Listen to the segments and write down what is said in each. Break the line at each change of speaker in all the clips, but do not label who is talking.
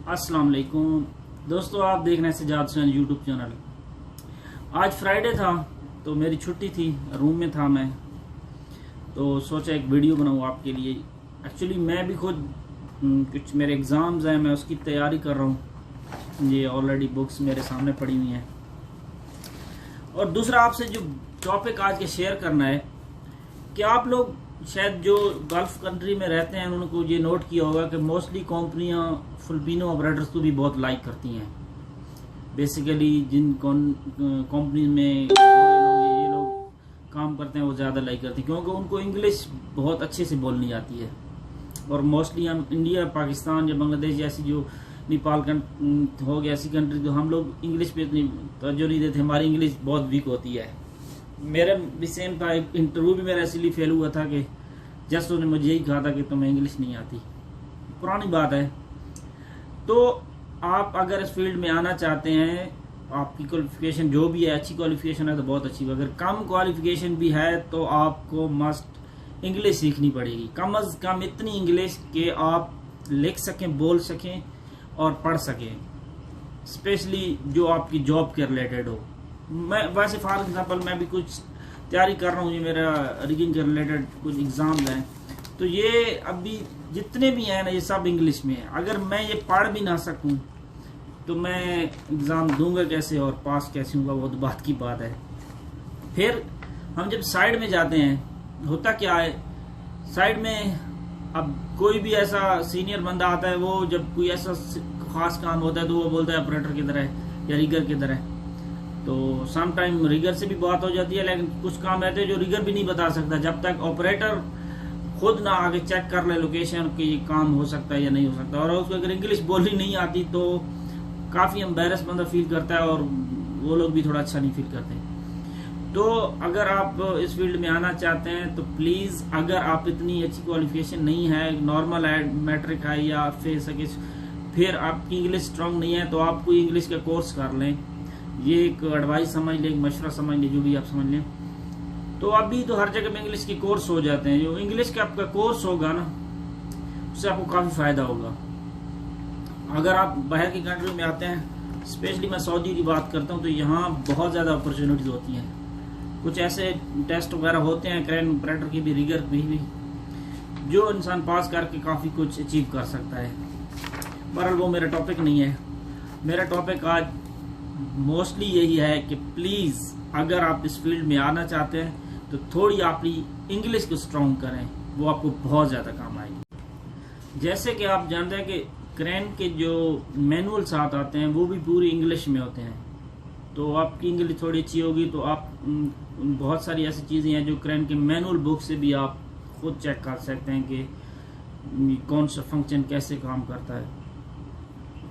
अस्सलाम वालेकुम दोस्तों, आप देख रहे हैं सजाद हुसैन यूट्यूब चैनल। आज फ्राइडे था तो मेरी छुट्टी थी, रूम में था मैं, तो सोचा एक वीडियो बनाऊँ आपके लिए। एक्चुअली मैं भी खुद कुछ मेरे एग्ज़ाम्स हैं, मैं उसकी तैयारी कर रहा हूँ। ये ऑलरेडी बुक्स मेरे सामने पड़ी हुई हैं। और दूसरा आपसे जो टॉपिक आज के शेयर करना है कि आप लोग शायद जो गल्फ कंट्री में रहते हैं उनको ये नोट किया होगा कि मोस्टली कंपनियां फिलिपिनो ऑपरेटर्स को भी बहुत लाइक करती हैं। बेसिकली जिन कंपनी में ये लोग काम करते हैं वो ज़्यादा लाइक करती हैं क्योंकि उनको इंग्लिश बहुत अच्छे से बोलनी आती है। और मोस्टली हम इंडिया, पाकिस्तान या बांग्लादेश जैसी जो नेपाल हो गया ऐसी कंट्री, तो हम लोग इंग्लिश पे इतनी तवज्जो नहीं देते, हमारी इंग्लिश बहुत वीक होती है। मेरा भी सेम था, एक इंटरव्यू भी मेरा इसलिए फेल हुआ था कि जस्ट उन्होंने मुझे यही कहा था कि तुम्हें इंग्लिश नहीं आती। पुरानी बात है। तो आप अगर इस फील्ड में आना चाहते हैं, आपकी क्वालिफिकेशन जो भी है, अच्छी क्वालिफिकेशन है तो बहुत अच्छी, अगर कम क्वालिफिकेशन भी है तो आपको मस्ट इंग्लिश सीखनी पड़ेगी। कम अज कम इतनी इंग्लिश कि आप लिख सकें, बोल सकें और पढ़ सकें, स्पेशली जो आपकी जॉब के रिलेटेड हो। मैं वैसे फॉर एग्जांपल मैं भी कुछ तैयारी कर रहा हूँ, ये मेरा रिगिंग के रिलेटेड कुछ एग्ज़ाम्स हैं, तो ये अभी जितने भी हैं ना ये सब इंग्लिश में है। अगर मैं ये पढ़ भी ना सकूँ तो मैं एग्ज़ाम दूंगा कैसे और पास कैसे होगा, वो तो बात की बात है। फिर हम जब साइड में जाते हैं, होता क्या है साइड में, अब कोई भी ऐसा सीनियर बंदा आता है, वो जब कोई ऐसा खास काम होता है तो वो बोलता है ऑपरेटर की तरह या रिगर की तरह। तो सम टाइम रिगर से भी बात हो जाती है, लेकिन कुछ काम ऐसे जो रिगर भी नहीं बता सकता जब तक ऑपरेटर खुद ना आगे चेक कर ले लोकेशन कि ये काम हो सकता है या नहीं हो सकता। और उसको अगर इंग्लिश बोलनी नहीं आती तो काफ़ी एम्बेरस बंदा फील करता है और वो लोग भी थोड़ा अच्छा नहीं फील करते। तो अगर आप इस फील्ड में आना चाहते हैं तो प्लीज़, अगर आप इतनी अच्छी क्वालिफिकेशन नहीं है, नॉर्मल है, मैट्रिक है या फिर आपकी इंग्लिश स्ट्रांग नहीं है, तो आप कोई इंग्लिश का कोर्स कर लें। ये एक एडवाइस समझ लें, एक मशवरा समझ लें, जो भी आप समझ लें। तो अभी तो हर जगह में इंग्लिश के कोर्स हो जाते हैं। जो इंग्लिश का आपका कोर्स होगा ना, उससे आपको काफ़ी फ़ायदा होगा। अगर आप बाहर की कंट्री में आते हैं, स्पेशली मैं सऊदी की बात करता हूँ, तो यहाँ बहुत ज़्यादा अपॉर्चुनिटीज़ होती हैं। कुछ ऐसे टेस्ट वगैरह होते हैं, क्रेन ऑपरेटर की भी, रिगर की भी, जो इंसान पास करके काफ़ी कुछ अचीव कर सकता है। बहरहाल वो मेरा टॉपिक नहीं है। मेरा टॉपिक आज मोस्टली यही है कि प्लीज़ अगर आप इस फील्ड में आना चाहते हैं तो थोड़ी अपनी इंग्लिश को स्ट्रॉन्ग करें, वो आपको बहुत ज़्यादा काम आएगी। जैसे कि आप जानते हैं कि क्रेन के जो मैनुअल्स आते हैं वो भी पूरी इंग्लिश में होते हैं। तो आपकी इंग्लिश थोड़ी अच्छी होगी तो आप बहुत सारी ऐसी चीज़ें हैं जो क्रेन के मैनुअल बुक से भी आप खुद चेक कर सकते हैं कि कौन सा फंक्शन कैसे काम करता है।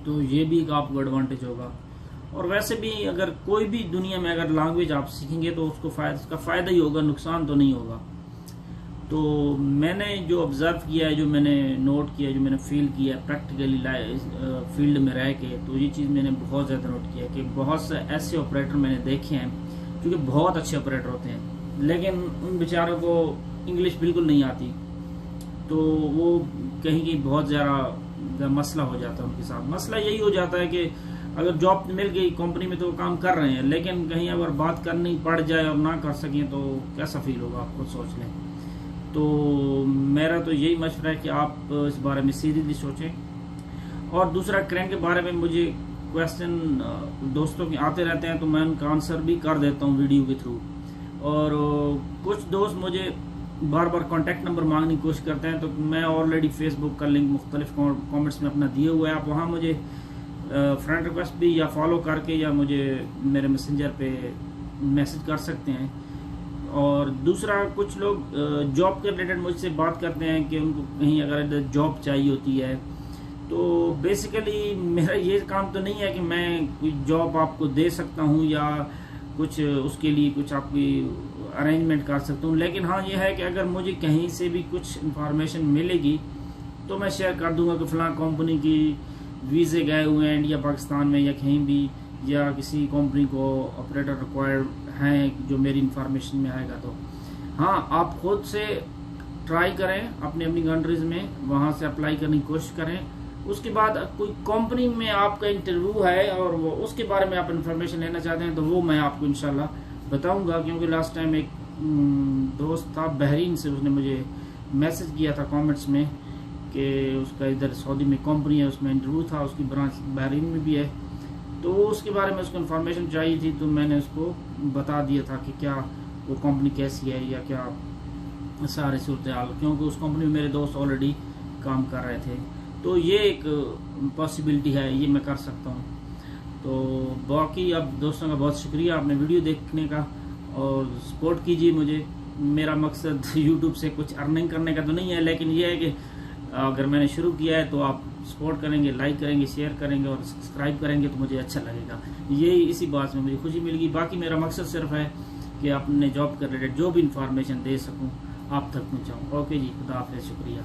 तो ये भी एक आपको एडवांटेज होगा। और वैसे भी अगर कोई भी दुनिया में अगर लैंग्वेज आप सीखेंगे तो उसका फ़ायदा ही होगा, नुकसान तो नहीं होगा। तो मैंने जो ऑब्ज़र्व किया है, जो मैंने नोट किया है, जो मैंने फील किया है प्रैक्टिकली फील्ड में रह के, तो ये चीज़ मैंने बहुत ज़्यादा नोट किया है कि बहुत से ऐसे ऑपरेटर मैंने देखे हैं जो कि बहुत अच्छे ऑपरेटर होते हैं, लेकिन उन बेचारों को इंग्लिश बिल्कुल नहीं आती। तो वो कहीं कहीं बहुत ज़्यादा मसला हो जाता है उनके साथ। मसला यही हो जाता है कि अगर जॉब मिल गई कंपनी में तो वो काम कर रहे हैं, लेकिन कहीं अगर बात करनी पड़ जाए और ना कर सकें तो कैसा फील होगा, आप खुद सोच लें। तो मेरा तो यही मशवरा है कि आप इस बारे में सीरियसली सोचें। और दूसरा, क्रेन के बारे में मुझे क्वेश्चन दोस्तों के आते रहते हैं, तो मैं उनका आंसर भी कर देता हूँ वीडियो के थ्रू। और कुछ दोस्त मुझे बार बार कॉन्टैक्ट नंबर मांगने की कोशिश करते हैं, तो मैं ऑलरेडी फेसबुक का लिंक मुख्तलिफ कॉमेंट्स में अपना दिए हुआ है। आप वहाँ मुझे फ्रेंड रिक्वेस्ट भी या फॉलो करके या मुझे मेरे मैसेंजर पे मैसेज कर सकते हैं। और दूसरा, कुछ लोग जॉब के रिलेटेड मुझसे बात करते हैं कि उनको कहीं अगर जॉब चाहिए होती है, तो बेसिकली मेरा ये काम तो नहीं है कि मैं कोई जॉब आपको दे सकता हूँ या कुछ उसके लिए कुछ आपकी अरेंजमेंट कर सकता हूँ। लेकिन हाँ, ये है कि अगर मुझे कहीं से भी कुछ इंफॉर्मेशन मिलेगी तो मैं शेयर कर दूंगा कि फ़लाँ कंपनी की वीज़े गए हुए हैं इंडिया, पाकिस्तान में या कहीं भी, या किसी कंपनी को ऑपरेटर रिक्वायर्ड हैं जो मेरी इंफॉर्मेशन में आएगा। तो हाँ, आप खुद से ट्राई करें अपनी अपनी कंट्रीज़ में, वहाँ से अप्लाई करने की कोशिश करें। उसके बाद कोई कंपनी में आपका इंटरव्यू है और वो उसके बारे में आप इंफॉर्मेशन लेना चाहते हैं तो वो मैं आपको इंशाल्लाह बताऊंगा। क्योंकि लास्ट टाइम एक दोस्त था बहरीन से, उसने मुझे मैसेज किया था कमेंट्स में कि उसका इधर सऊदी में कंपनी है, उसमें इंटरव्यू था, उसकी ब्रांच बहरीन में भी है, तो उसके बारे में उसको इन्फॉर्मेशन चाहिए थी। तो मैंने उसको बता दिया था कि क्या वो कंपनी कैसी है या क्या सारे सूरत हाल, क्योंकि उस कंपनी में मेरे दोस्त ऑलरेडी काम कर रहे थे। तो ये एक पॉसिबिलिटी है, ये मैं कर सकता हूँ। तो बाकी अब दोस्तों का बहुत शुक्रिया आपने वीडियो देखने का, और सपोर्ट कीजिए मुझे। मेरा मकसद यूट्यूब से कुछ अर्निंग करने का तो नहीं है, लेकिन ये है कि अगर मैंने शुरू किया है तो आप सपोर्ट करेंगे, लाइक करेंगे, शेयर करेंगे और सब्सक्राइब करेंगे तो मुझे अच्छा लगेगा। ये इसी बात में मुझे खुशी मिलेगी। बाकी मेरा मकसद सिर्फ है कि अपने जॉब के रिलेटेड जो भी इंफॉर्मेशन दे सकूँ आप तक पहुँचाऊँ। ओके जी, खुदा हाफिज़, शुक्रिया।